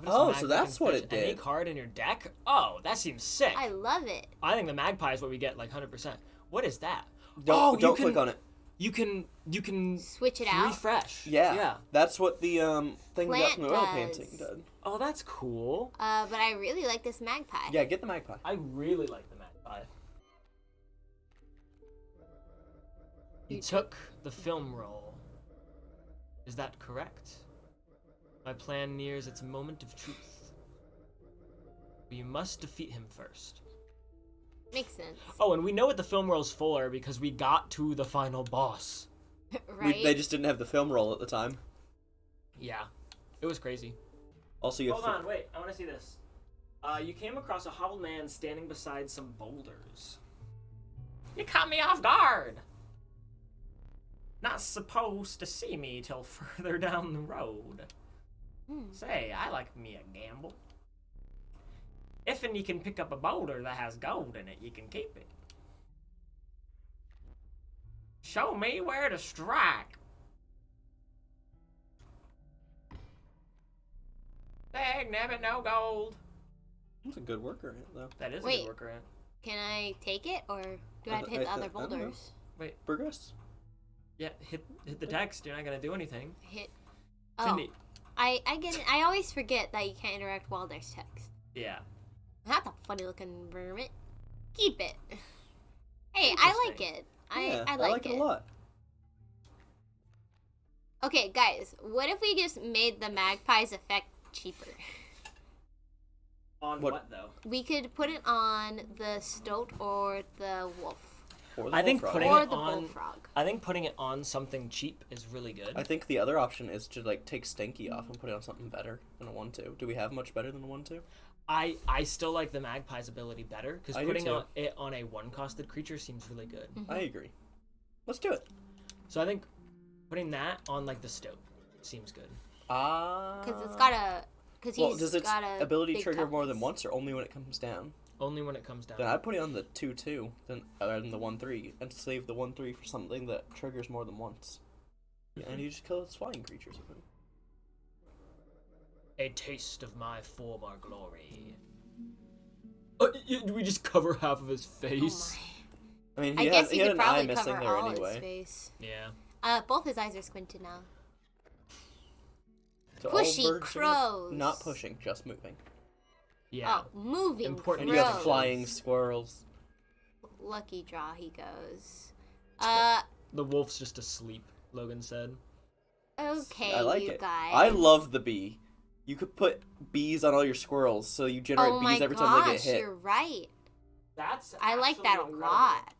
Oh, so that's what it did. Any card in your deck? Oh, that seems sick. I love it. I think the magpie is what we get like 100%. What is that? Don't click on it. You can switch it out. Refresh. Yeah. That's what the thing we got from the oil Plant painting did. Oh, that's cool. But I really like this magpie. Yeah, get the magpie. I really like the magpie. You took the film roll. Is that correct? My plan nears its moment of truth. But you must defeat him first. Makes sense. Oh, and we know what the film roll's for because we got to the final boss. Right? They just didn't have the film roll at the time. Yeah. It was crazy. Also, you Hold on, wait. I want to see this. You came across a hobbled man standing beside some boulders. You caught me off guard. Not supposed to see me till further down the road. Say, I like me a gamble. If and you can pick up a boulder that has gold in it, you can keep it. Show me where to strike. Dang, nabbit, no gold. That's a good worker, though. That is a Wait. good worker ant. Can I take it, or do I have to hit the other boulders? Wait. Progress? Yeah, hit the text. You're not gonna do anything. Hit. Oh, Cindy. I get it. I always forget that you can't interact while there's text. Yeah. That's a funny looking vermin. Keep it. Hey, I like it. I like it a lot. Okay, guys, what if we just made the magpie's effect cheaper? On what though? We could put it on the stoat or the wolf. Or the I think bullfrog. putting Or it the on. bullfrog. I think putting it on something cheap is really good. I think the other option is to like take Stinky off and put it on something better than a 1/2. Do we have much better than a 1/2? I still like the magpie's ability better because I do putting too. it on a one-costed creature seems really good. I agree. Let's do it. So I think putting that on like the stoat seems good. Because it's got a. Because Well, he's does its got a ability big trigger more than toughness. once, or only when it comes down? Only when it comes down. Then I'd put it on the 2/2, then rather than the 1/3, and save the 1/3 for something that triggers more than once. And you just kill its flying creatures with it. A taste of my former glory. We just cover half of his face. Oh I mean, I he guess had you could an eye probably missing cover there all his anyway. face. Yeah. Both his eyes are squinted now. So all Pushy birds are crows. not pushing, just moving. Yeah. Oh, moving Important. And you have crows. flying squirrels. Lucky draw he goes. The wolf's just asleep, Logan said. Okay, I like you it. guys. I love the bee. You could put bees on all your squirrels, so you generate Oh bees my every time they get gosh, hit. you're right. That's I like that a absolutely lot.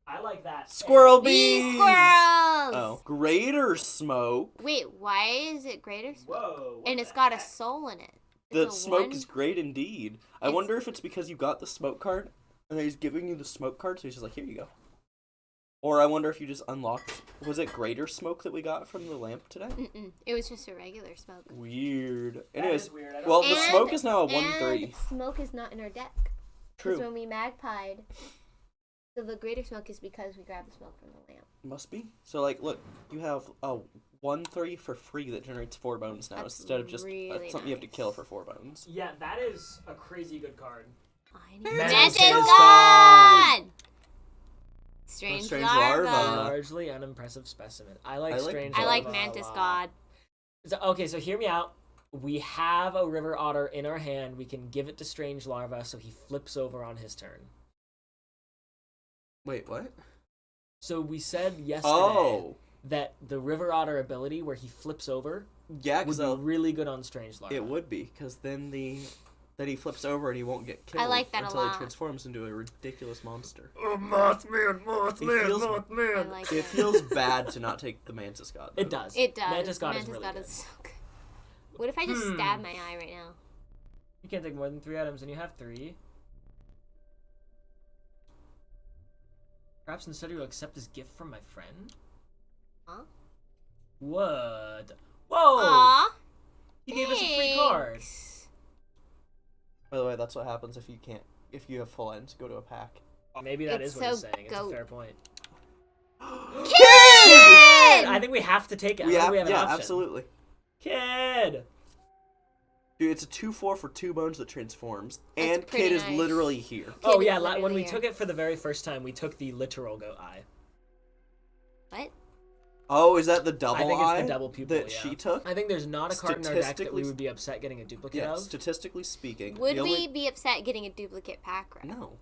I like that. Squirrel Bee bees! squirrels! Oh, greater smoke. Wait, why is it greater smoke? Whoa. And it's got a soul in it. The It's a smoke one- is great indeed. I It's- wonder if it's because you got the smoke card, and then he's giving you the smoke card, so he's just like, here you go. Or I wonder if you just unlocked... Was it greater smoke that we got from the lamp today? Mm-mm. It was just a regular smoke. Weird. That Anyways, is weird. I don't- well, the And- smoke is now a And 1/3. smoke is not in our deck. Because True. when we magpied, so the greater smoke is because we grabbed the smoke from the lamp. Must be. So, like, look, you have a 1/3 for free that generates 4 bones now, That's instead of just really something you have to nice. kill for 4 bones. Yeah, that is a crazy good card. I need Mantis Mantis God! God! Strange, Strange larva. larva. Largely unimpressive specimen. I like I like strange. I like larva a Mantis lot. God. So, okay, so hear me out. We have a river otter in our hand. We can give it to strange larva so he flips over on his turn. Wait, what? So we said yesterday Oh! that the river otter ability where he flips over Yeah, would because be really good on strange larva. it would be, because then then he flips over and he won't get killed like that a until lot. he transforms into a ridiculous monster. Oh, Mothman, It feels- I like It it. feels bad to not take the Mantis God. It though. does. It does. Mantis God is Mantis really God good. is so good. What if I just stab my eye right now? You can't take more than 3 items, and you have 3. Perhaps instead you'll accept this gift from my friend? Huh? What? Whoa! Aw. He gave us a free card. thanks. By the way, that's what happens if you have full ends, go to a pack. Maybe that It's is what he's so saying. It's a goat. fair point. Kid! I think we have to take it. We I have, think we have an yeah, option. absolutely. Kid! Dude, it's a 2/4 for 2 bones that transforms, That's and pretty Kid is nice. literally here. Oh Kid yeah, is when we literally took it for the very first time, we took the literal goat eye. What? Oh, is that the double I think eye it's the double pupil that yeah. she took? I think there's not a card in our deck that Statistically- we would be upset getting a duplicate Yeah, of. statistically speaking. Would the only... we be upset getting a duplicate pack rat? No.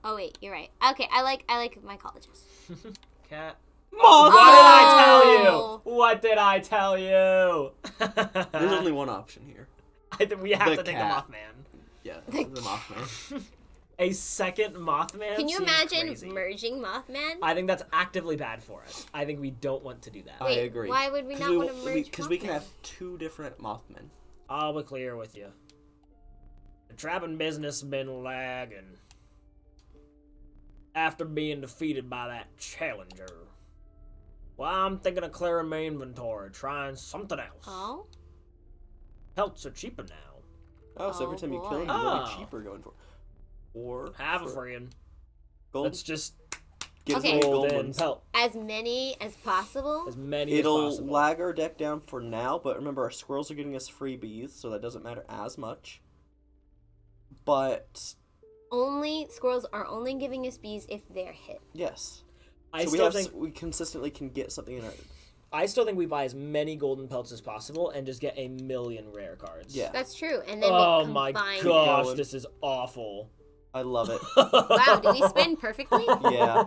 Oh wait, you're right. Okay, I like my colleges. Cat. Mothman! What did I tell Oh. you? What did I tell you? There's only one option here. I think we have The to take a cat. Mothman. Yeah, the Mothman. A second Mothman. Can you seems imagine crazy. merging Mothman? I think that's actively bad for us. I think we don't want to do that. I agree. Why would we not want to merge? Because we can Mothman? have 2 different Mothmen. I'll be clear with you. The trapping business has been lagging. After being defeated by that challenger. Well, I'm thinking of clearing my inventory, trying something else. Oh. Pelts are cheaper now. Oh, so every Oh, time you kill boy. him, you're really Oh. cheaper going for. Or Have a for friend. gold. Let's just Get as Okay. many gold gold in ones. pelt. As many as possible. As many It'll as possible. lag our deck down for now, but remember our squirrels are getting us freebies, so that doesn't matter as much. But Squirrels are only giving us bees if they're hit. yes, I so we still have think we consistently can get something in our. we buy as many golden pelts as possible and just get a million rare cards. Yeah, That's true. And then Oh we my combine. gosh, Going. this is awful. I love it. Wow, did we spin perfectly? Yeah.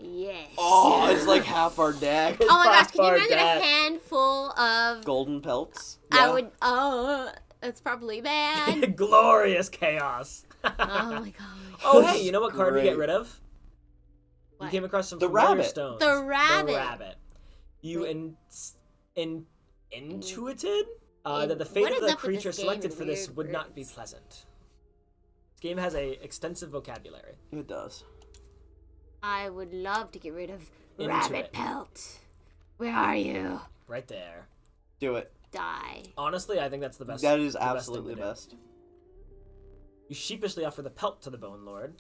Yes. Oh, it's like half our deck. Oh my gosh, can you Far imagine back. a handful of... Golden pelts. I Yeah. would... Oh, that's probably bad. Glorious chaos. Oh my gosh. Oh, hey, you know what card we get Great. rid of? What? You came across some The familiar rabbit. stones. The rabbit. The rabbit. You Wait. intuited that the fate What of is the up with this creature game selected and for this weird would not be words? pleasant. This game has a extensive vocabulary. It does. I would love to get rid of Into rabbit it. pelt. Where are you? Right there. Do it. Die. Honestly, I think that's the best. That is the best thing absolutely to do. best. You sheepishly offer the pelt to the Bone Lord.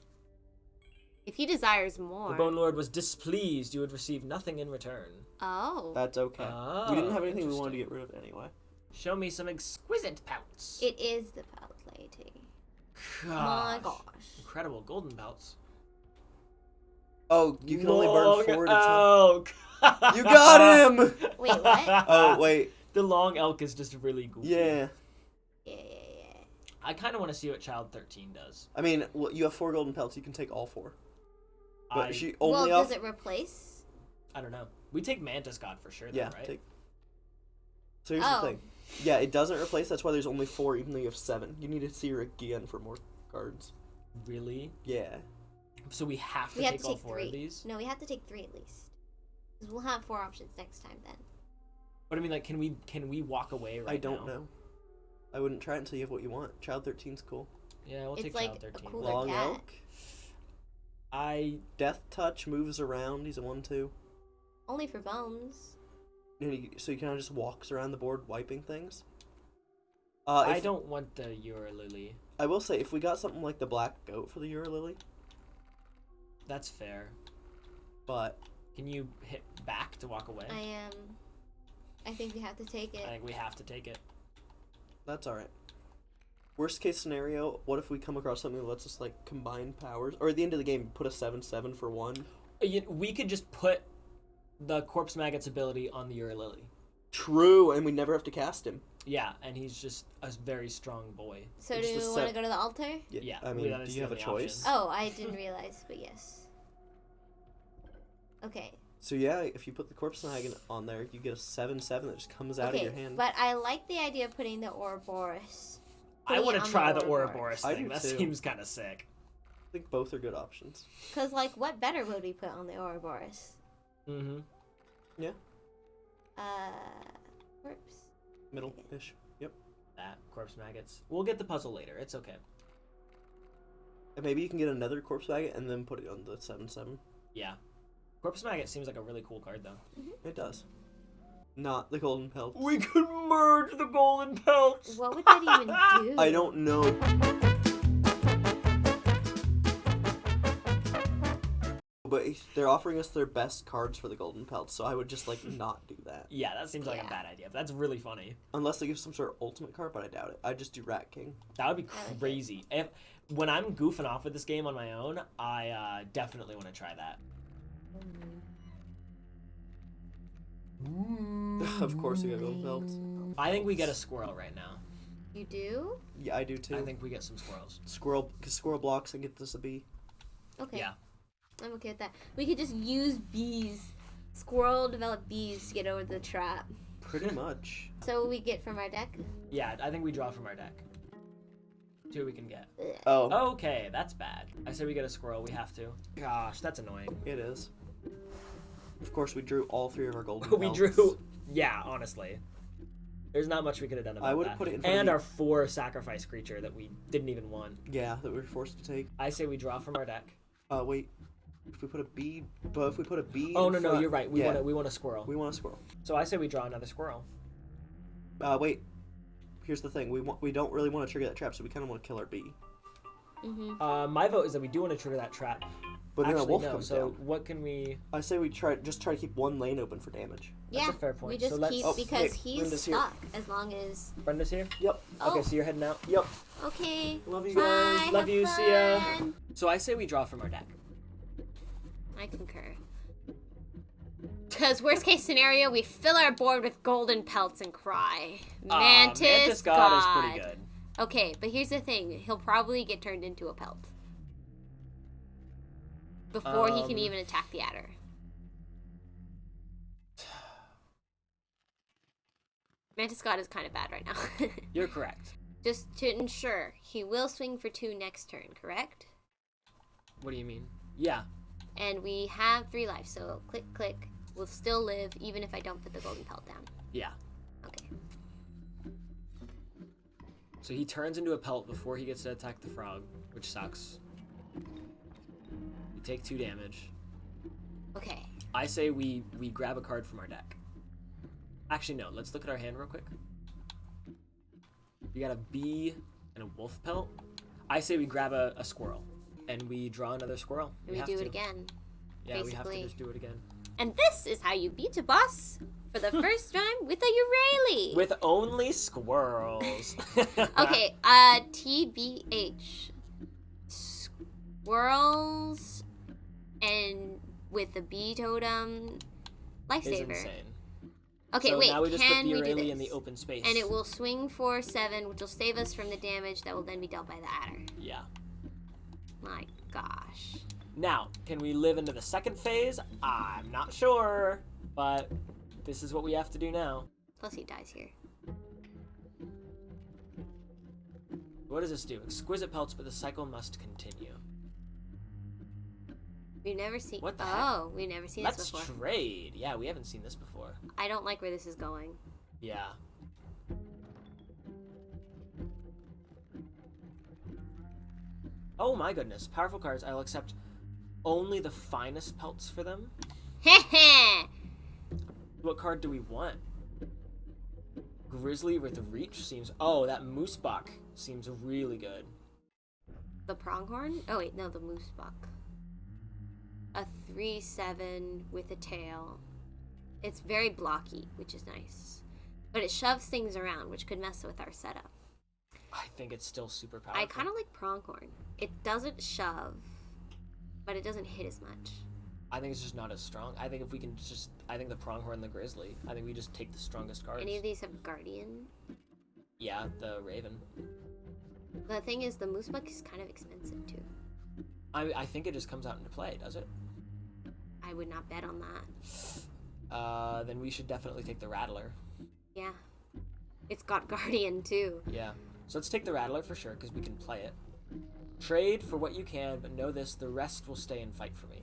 If he desires more. The Bone Lord was displeased. You would receive nothing in return. Oh. That's okay. Oh, we didn't have anything we wanted to interesting. get rid of anyway. Show me some exquisite pelts. It is the pelt lady. My gosh. Incredible golden pelts. Oh, you can only burn forward until. Oh, You got him! Wait, what? Oh, wait. The long elk is just really goofy. Yeah. Yeah. I kind of want to see what Child 13 does. I mean, well, you have 4 golden pelts. You can take all 4. But I, she Well, only does off. it replace? I don't know. We take Mantis God for sure, though, Yeah. right? Take. So here's Oh. the thing. Yeah, it doesn't replace. That's why there's only 4, even though you have 7. You need to see her again for more cards. Really? Yeah. So we have to We have take to all take 4 3. of these? No, we have to take 3 at least. Because we'll have 4 options next time then. But I mean, like, can we walk away right I don't now? know. I wouldn't try it until you have what you want. Child 13's cool. Yeah, we'll It's take like Child a 13. cool- Long cat. elk. I Death touch moves around. He's a 1/2. Only for bones. And so he kind of just walks around the board wiping things. I If- don't want the Eura Lily. I will say, if we got something like the black goat for the Euro Lily, That's fair. but Can you hit back to walk away? I think we have to take I it. think we have to take it. that's alright. Worst case scenario, what if we come across something that lets us, like, combine powers? Or at the end of the game, put a 7/7 for 1? We could just put the Corpse Maggot's ability on the Eura Lily. True, and we never have to cast him. Yeah, and he's just a very strong boy. So It's do the you want to set- go to the altar? Yeah, I we mean, gotta do see you have a the choice? options. Oh, I didn't realize, but yes. Okay. So yeah, if you put the Corpse Dragon on there, you get a 7/7 that just comes out of Okay, your hand. but I like the idea of putting the Ouroboros. I putting want it to on try the Ouroboros. Ouroboros I thing. do That too. seems kind of sick. I think both are good options. Because, like, what better would we put on the Ouroboros? Mm-hmm. Corpse. Middle-ish. Yep. That Corpse Maggots. We'll get the puzzle later. It's okay. And maybe you can get another Corpse Dragon and then put it on the 7/7. Yeah. Corpse Maggot seems like a really cool card, though. It does. Not the Golden Pelt. We could merge the golden pelts. What would that even do? I don't know. But they're offering us their best cards for the golden pelts, so I would just, like, not do that. Yeah, that seems like a bad idea. But that's really funny. Unless they give some sort of ultimate card, but I doubt it. I'd just do Rat King. That would be crazy. When I'm goofing off with this game on my own, I definitely want to try that. Of course we got golden pelts. I think we get a squirrel right now. You do? Yeah, I do too. I think we get some squirrels. Squirrel blocks and get this a bee. Okay. Yeah. I'm okay with that. We could just use bees. Squirrel develop bees to get over the trap. Pretty much. So what we get from our deck? Yeah, I think we draw from our deck. See what we can get. Oh. Okay, that's bad. I say we get a squirrel. We have to. Gosh, that's annoying. It is. Of course, we drew all 3 of our golden We pelts. drew... Yeah, honestly. There's not much we could have done about that. I would have put it in front And of our 4 sacrifice creature that we didn't even want. Yeah, that we were forced to take. I say we draw from our deck. Wait. If we put a bee... But if we put a bee Oh, in no, front, you're right. We yeah, want a squirrel. we want a squirrel. So I say we draw another squirrel. Wait. Here's the thing. We don't really want to trigger that trap, so we kind of want to kill our bee. Mm-hmm. My vote is that we do want to trigger that trap. But then Actually, a wolf no. comes So down. what can we... I say we try to keep one lane open for damage. Yeah, That's a fair point. we just So let's- keep Oh, because hey, he's Brenda's here. stuck as long as. Brenda's here? Yep. Oh, Okay, so you're heading out? Yep. okay. Love you Bye, guys. have Love you, see ya. fun. So I say we draw from our deck. I concur. Because worst case scenario, we fill our board with golden pelts and cry. Mantis God is pretty good. Okay, but here's the thing: he'll probably get turned into a pelt before he can even attack the adder. Mantis God is kind of bad right now. You're correct. Just to ensure, he will swing for 2 next turn, correct? What do you mean? Yeah. And we have 3 lives, so click, click. We'll still live even if I don't put the golden pelt down. Yeah. Okay. So he turns into a pelt before he gets to attack the frog, which sucks. We take 2 damage. Okay. I say we grab a card from our deck. Actually, no. Let's look at our hand real quick. We got a bee and a wolf pelt. I say we grab a squirrel, and we draw another squirrel. And we have do to. it again. Yeah, we have to basically. just do it again. And this is how you beat a boss for the first time with a Eurali. With only squirrels. Okay, TBH. Squirrels and with the bee totem. It's Lifesaver. insane. Okay, so wait, now we just put can the we do Aurelia this? in the open space. And it will swing for 7, which will save us from the damage that will then be dealt by the adder. Yeah. My gosh. Now, can we live into the second phase? I'm not sure, but this is what we have to do now. Plus he dies here. What does this do? Exquisite pelts, but the cycle must continue. We've never seen. What the Oh, we've never seen this Let's before. trade. Yeah, we haven't seen this before. I don't like where this is going. Yeah. Oh my goodness. Powerful cards. I'll accept only the finest pelts for them. Heh. What card do we want? Grizzly with Reach seems... Oh, that Moose Buck seems really good. The pronghorn? Oh wait, no, the moose buck. A 3/7 with a tail. It's very blocky, which is nice. But it shoves things around, which could mess with our setup. I think it's still super powerful. I kind of like pronghorn. It doesn't shove, but it doesn't hit as much. I think it's just not as strong. I think if we can just... I think the Pronghorn and the Grizzly. I think we just take the strongest cards. Any of these have guardian. Yeah, the Raven. The thing is, the moose buck is kind of expensive too. I think it just comes out into play, does it? I would not bet on that. Then we should definitely take the Rattler. Yeah. It's got guardian too. Yeah. So let's take the Rattler for sure, because we can play it. Trade for what you can, but know this, the rest will stay and fight for me.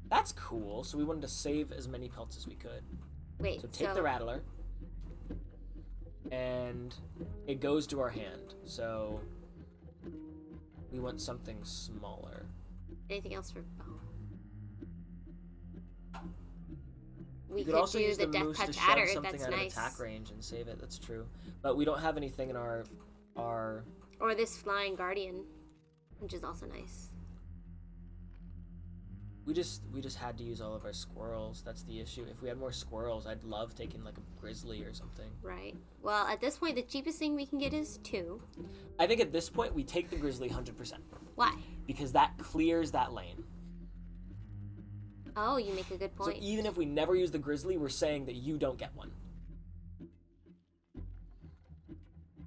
That's cool. So we wanted to save as many pelts as we could. Wait, So take the Rattler. And it goes to our hand. So we want something smaller. Anything else for... Oh. We You could could also do use the the Death moose to Touch shove Adder, something that's out nice. of attack range and save it. That's true. But we don't have anything in our Or this Flying Guardian, which is also nice. We just had to use all of our squirrels. That's the issue. If we had more squirrels, I'd love taking like a grizzly or something. Right. Well, at this point, the cheapest thing we can get is 2. I think at this point we take the grizzly 100%. Why? Because that clears that lane. Oh, you make a good So point. even if we never use the grizzly, we're saying that you don't get one.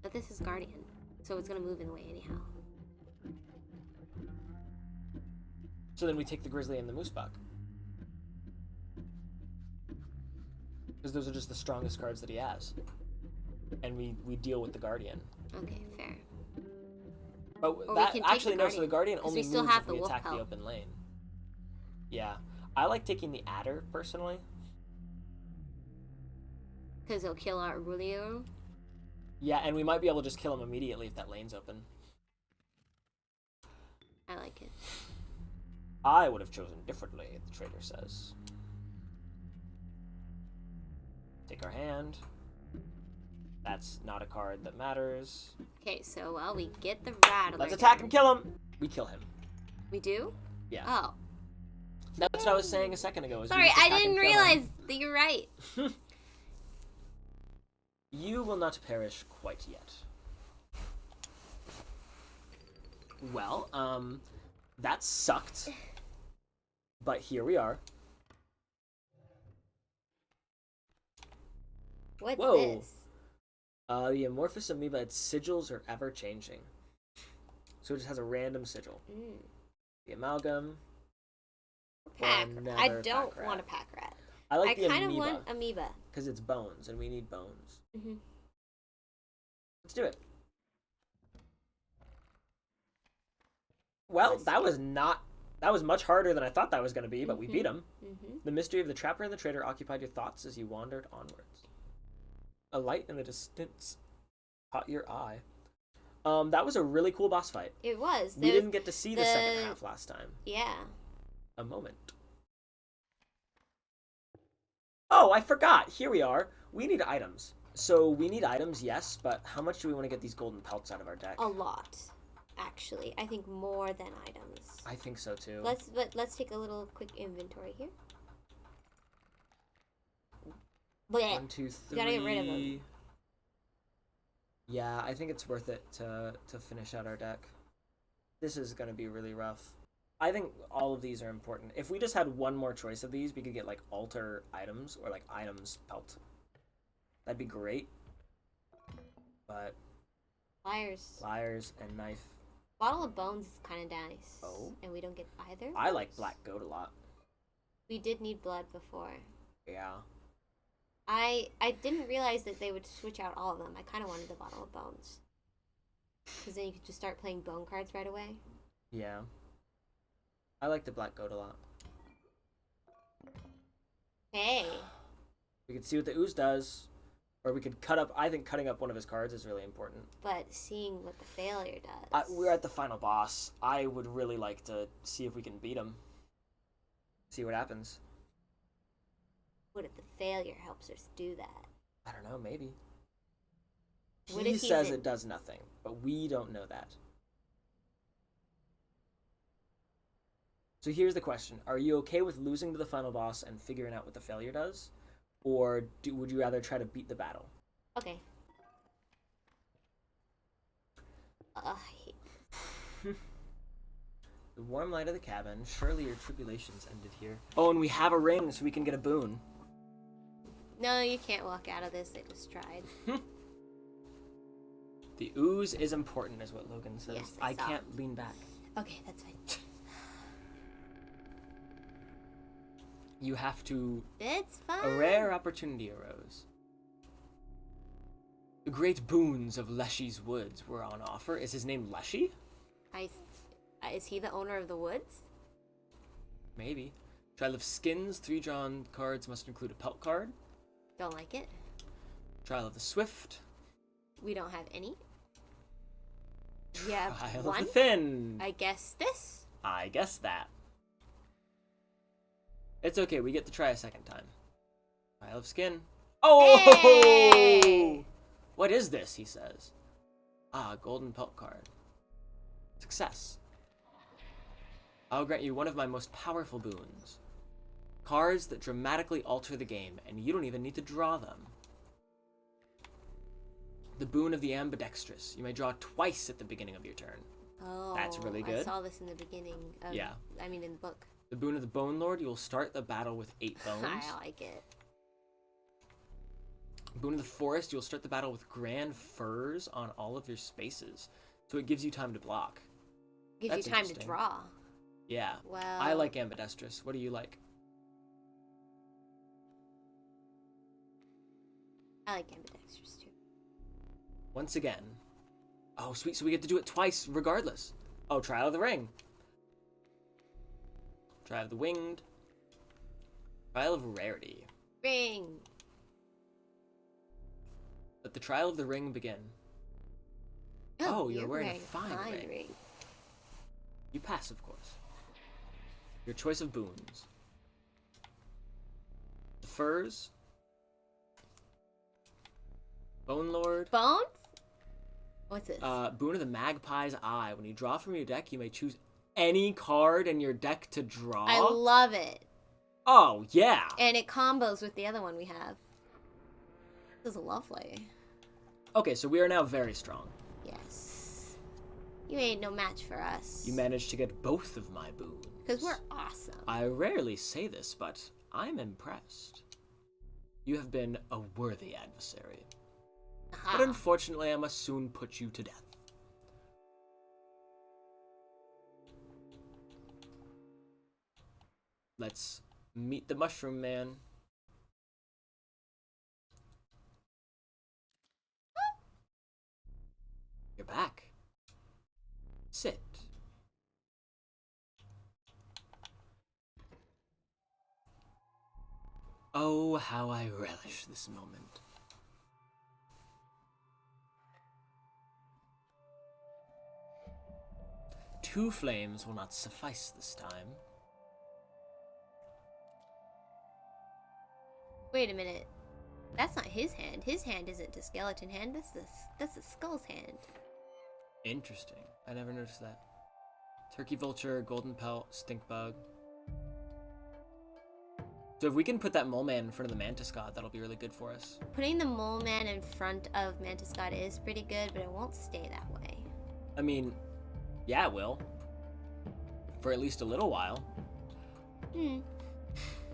But this is Guardian, so it's gonna move in the way anyhow. So then we take the grizzly and the moose buck. Because those are just the strongest cards that he has. And we deal with the guardian. Okay, fair. But Or we that can take actually the no, so the guardian 'cause only we still moves have if the we wolf attack the pelt. open lane. Yeah. I like taking the adder personally. Because he'll kill our Rulio. Yeah, and we might be able to just kill him immediately if that lane's open. I like it. I would have chosen differently, the trader says. Take our hand. That's not a card that matters. Okay, so, well, we get the rattler. Let's attack and kill him! We kill him. We do? Yeah. Oh. That's what I was saying a second ago. Is we Sorry, just I attack didn't and kill him. realize that you're right. You will not perish quite yet. Well, that sucked. But here we are. What's Whoa. this? The amorphous amoeba, its sigils are ever changing. So it just has a random sigil. Mm. The amalgam. Pack. Another I pack don't rat. want a pack rat. I like the kind of amoeba. want amoeba. Because it's bones, and we need bones. Mm-hmm. Let's do it. Well, Let's that was not... That was much harder than I thought that was going to be, but we beat him. Mm-hmm. The mystery of the trapper and the trader occupied your thoughts as you wandered onwards. A light in the distance caught your eye. That was a really cool boss fight. It was. We didn't get to see the second half last time. Yeah. A moment. Oh, I forgot. Here we are. We need items. So we need items, yes, but how much do we want to get these golden pelts out of our deck? A lot, actually. I think more than items. I think so too. Let's take a little quick inventory here. Blech. 1, 2, 3. We gotta get rid of them. Yeah, I think it's worth it to finish out our deck. This is gonna be really rough. I think all of these are important. If we just had one more choice of these, we could get like altar items or like items pelt. That'd be great. But pliers and knife. Bottle of Bones is kind of nice. Oh. And we don't get either. I like black goat a lot. We did need blood before. Yeah. I didn't realize that they would switch out all of them. I kind of wanted the Bottle of Bones. Because then you could just start playing bone cards right away. Yeah. I like the black goat a lot. Hey. We could see what the ooze does. Or we could cut up... I think cutting up one of his cards is really important. But seeing what the failure does. We're at the final boss. I would really like to see if we can beat him. See what happens. What if the failure helps us do that? I don't know, maybe. What He if he's says in- it does nothing, but we don't know that. So here's the question. Are you okay with losing to the final boss and figuring out what the failure does? Or would you rather try to beat the battle? Okay. I hate The warm light of the cabin. Surely your tribulations ended here. Oh, and we have a ring, so we can get a boon. No, you can't walk out of this. I just tried. The ooze is important, is what Logan says. Yes, I I saw. can't lean back. Okay, that's fine. You have to... It's fine. A rare opportunity arose. The great boons of Leshy's woods were on offer. Is his name Leshy? Is he the owner of the woods? Maybe. Trial of skins. 3 drawn cards must include a pelt card. Don't like it. Trial of the swift. We don't have any. Yeah, Trial one. of the thin. I guess this. I guess that. It's okay. We get to try a second time. Trial of skin. Oh! Hey! What is this? He says. Ah, golden pelt card. Success. I'll grant you one of my most powerful boons. Cards that dramatically alter the game, and you don't even need to draw them. The boon of the ambidextrous. You may draw twice at the beginning of your turn. Oh, That's really good. I saw this in the beginning. Yeah. I mean, in the book. The boon of the Bone Lord. You will start the battle with 8 bones. I like it. Boon of the Forest. You'll start the battle with grand furs on all of your spaces. So it gives you time to block. Gives That's you time to interesting. draw. Yeah. Well, I like ambidextrous. What do you like? I like ambidextrous too. Once again. Oh, sweet. So we get to do it twice regardless. Oh, Trial of the Ring. Trial of the Winged. Trial of Rarity. Ring. Let the Trial of the Ring begin. Oh, you're wearing a fine ring. You pass, of course. Your choice of boons. The Furs. Bone Lord. Bones? What's this? Boon of the Magpie's Eye. When you draw from your deck, you may choose any card in your deck to draw. I love it. Oh, yeah. And it combos with the other one we have. This is lovely. Okay, so we are now very strong. Yes. You ain't no match for us. You managed to get both of my boons. Because we're awesome. I rarely say this, but I'm impressed. You have been a worthy adversary. Aha. But unfortunately, I must soon put you to death. Let's meet the Mushroom Man. You're back. Sit. Oh, how I relish this moment. Two flames will not suffice this time. Wait a minute. That's not his hand. His hand isn't a skeleton hand. That's the skull's hand. Interesting. I never noticed that. Turkey vulture, golden pelt, stink bug. So if we can put that mole man in front of the mantis god, that'll be really good for us. Putting the mole man in front of Mantis God is pretty good, but it won't stay that way. I mean, yeah, it will. For at least a little while.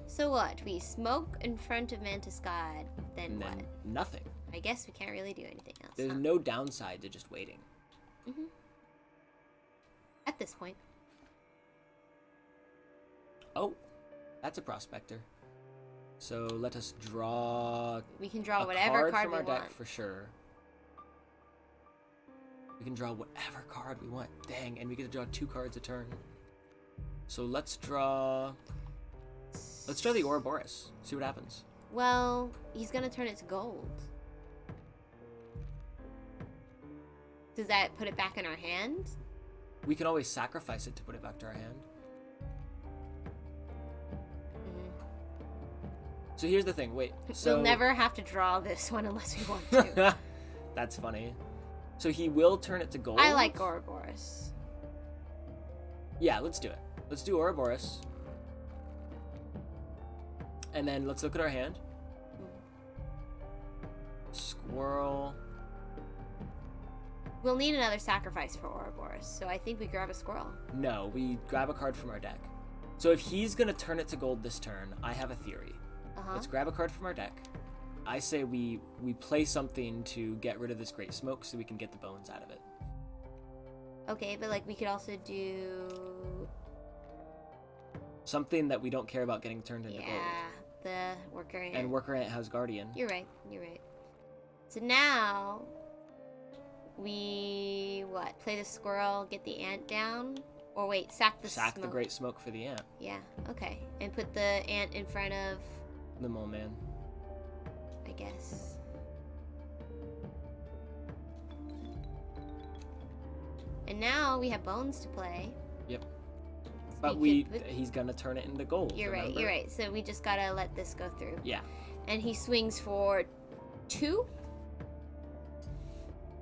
So what? We smoke in front of Mantis God, then And what? then nothing. I guess we can't really do anything else. There's huh? no downside to just waiting. At this point. Oh, that's a prospector. So let us draw We can draw a whatever card from we our want. deck for sure. We can draw whatever card we want. Dang, and we get to draw 2 cards a turn. So let's draw the Ouroboros. See what happens. Well, he's gonna turn it to gold. Does that put it back in our hand? We can always sacrifice it to put it back to our hand. So here's the thing. Wait. So We'll never have to draw this one unless we want to. That's funny. So he will turn it to gold. I like Ouroboros. Yeah, let's do it. Let's do Ouroboros. And then let's look at our hand. Squirrel. We'll need another sacrifice for Ouroboros, so I think we grab a squirrel. No, we grab a card from our deck. So if he's gonna turn it to gold this turn, I have a theory. Let's grab a card from our deck. I say we play something to get rid of this great smoke so we can get the bones out of it. Okay, but like we could also do Something that we don't care about getting turned into gold. the worker ant. And worker ant has guardian. You're right. So now we play the squirrel, get the ant down, or wait, sack the smoke. Great smoke for the ant. Yeah, okay. And put the ant in front of The mole man. I guess. And now we have bones to play. Yep. So But he's gonna turn it into gold. You're remember? right. So we just gotta let this go through. Yeah. And he swings for 2.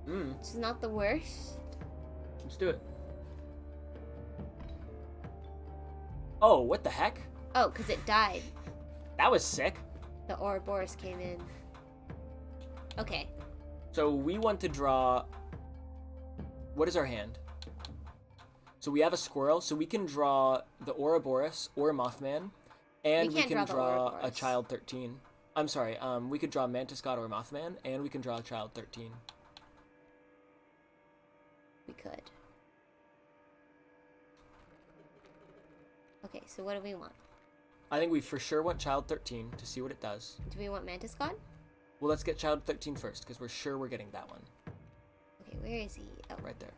Which is not the worst. Let's do it. Oh, what the heck? Oh, because it died. That was sick. The Ouroboros came in. Okay. So we want to draw... What is our hand? So we have a squirrel, so we can draw the Ouroboros or Mothman, and we can draw a Child 13. I'm sorry, we could draw Mantis God or Mothman, and we can draw a Child 13. We could. Okay, so what do we want? I think we for sure want Child 13 to see what it does. Do we want Mantis God? Well, let's get Child 13 first, because we're sure we're getting that one. Okay, where is he? Oh. Right there.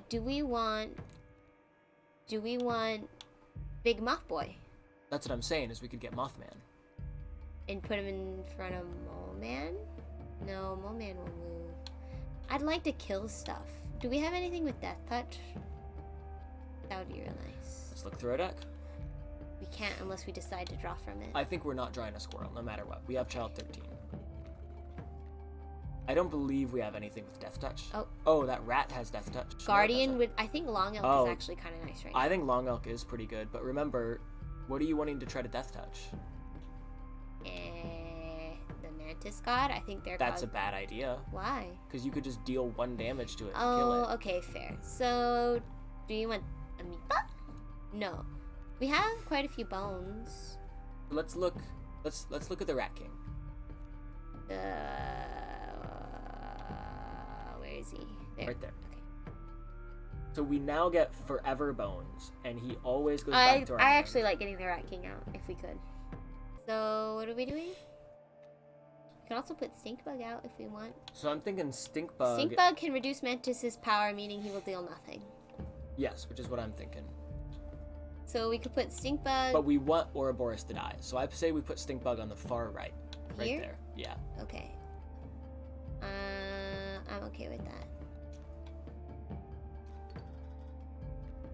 Do we want Big Moth Boy? That's what I'm saying, is we could get Mothman. And put him in front of Mole Man? No, Mole Man will move. I'd like to kill stuff. Do we have anything with Death Touch? That would be real nice. Let's look through our deck. We can't unless we decide to draw from it. I think we're not drawing a squirrel, no matter what. We have Child 13. I don't believe we have anything with Death Touch. Oh, that rat has Death Touch. Guardian would... I think Long Elk is actually kind of nice right now. I think Long Elk is pretty good, but remember, what are you wanting to try to Death Touch? The Mantis God? I think they're... That's a bad idea. Why? Because you could just deal 1 damage to it and kill it. Oh, okay, fair. So, do you want Amoeba? No. We have quite a few bones. Let's look at the Rat King. Where is he? There. Right there. Okay. So we now get Forever Bones, and he always goes back to our I hand. actually like getting the Rat King out, if we could. So, what are we doing? We can also put Stink Bug out if we want. So I'm thinking Stink Bug. Stink Bug can reduce Mantis's power, meaning he will deal nothing. Yes, which is what I'm thinking. So we could put Stink Bug... But we want Ouroboros to die, so I say we put Stink Bug on the far right. Right Here? there. Yeah. Okay. I'm okay with that.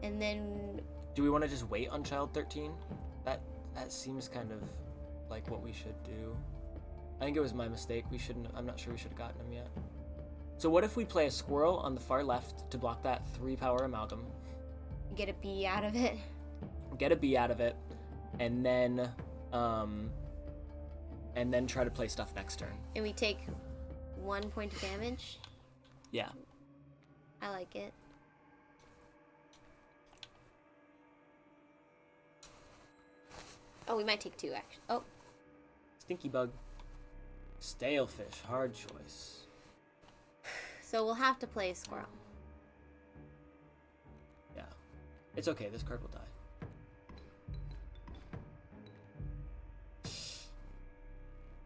And then... Do we want to just wait on Child 13? That seems kind of like what we should do. I think it was my mistake. I'm not sure we should have gotten him yet. So what if we play a squirrel on the far left to block that 3-power amalgam? Get a bee out of it. Get a bee out of it, and then try to play stuff next turn. And we take 1 point of damage. Yeah. I like it. Oh, we might take 2 actually. Oh. Stinky Bug. Stalefish, hard choice. So we'll have to play a squirrel. Yeah. It's okay, this card will die.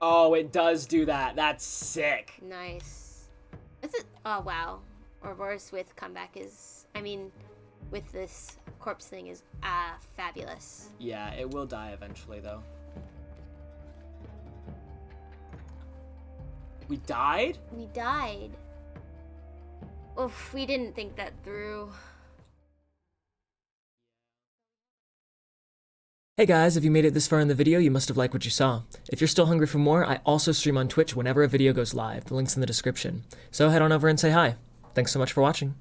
Oh, it does do that. That's sick. Nice. Is it? Oh, wow. Ouroboros with comeback is... I mean, with this corpse thing is fabulous. Yeah, it will die eventually, though. We died? We died. Oof, we didn't think that through. Hey guys, if you made it this far in the video, you must have liked what you saw. If you're still hungry for more, I also stream on Twitch whenever a video goes live. The link's in the description. So head on over and say hi. Thanks so much for watching.